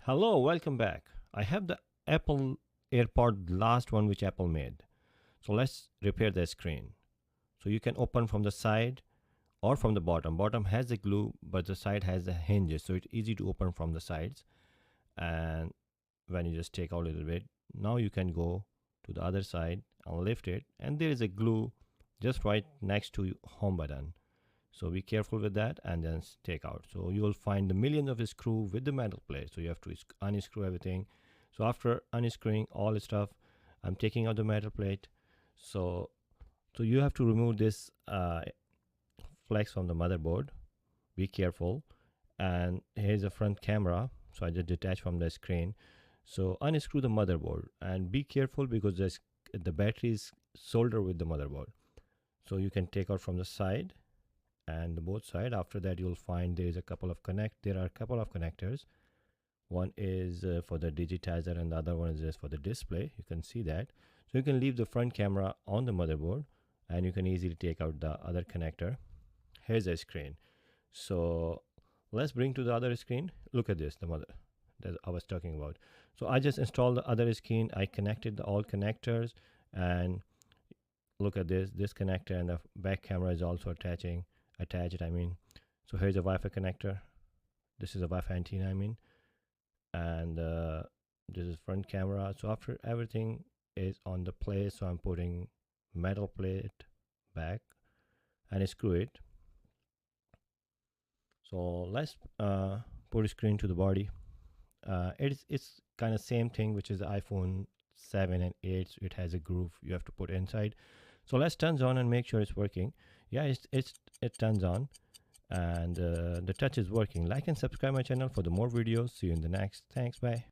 Hello, welcome back. I have the Apple AirPod, last one which Apple made. So let's repair the screen. So you can open from the side or from the bottom. Bottom has the glue, but the side has the hinges, so it's easy to open from the sides. And when you just take out a little bit, now you can go to the other side and lift it, and there is a glue just right next to home button. So be careful with that and then take out. So you will find the millions of screw with the metal plate. So you have to unscrew everything. So after unscrewing all the stuff, I'm taking out the metal plate. So you have to remove this flex from the motherboard. Be careful. And here's the front camera. So I just detach from the screen. So unscrew the motherboard and be careful because the battery is soldered with the motherboard. So you can take out from the side and both side. After that you'll find there are a couple of connectors. One is for the digitizer and the other one is just for the display. You can see that. So you can leave the front camera on the motherboard and you can easily take out the other connector. Here's a screen. So let's bring to the other screen. Look at this, the mother that I was talking about. So I just installed the other screen. I connected all connectors, and look at this connector, and the back camera is also attached. So here's a Wi-Fi connector. This is a Wi-Fi antenna, and this is front camera. So after everything is on the place, so I'm putting metal plate back and screw it. So let's put a screen to the body. It's kind of same thing, which is the iPhone 7 and 8. So it has a groove you have to put inside. So let's turn on and make sure it's working. Yeah, it turns on, and the touch is working. Like and subscribe my channel for the more videos. See you in the next. Thanks, bye.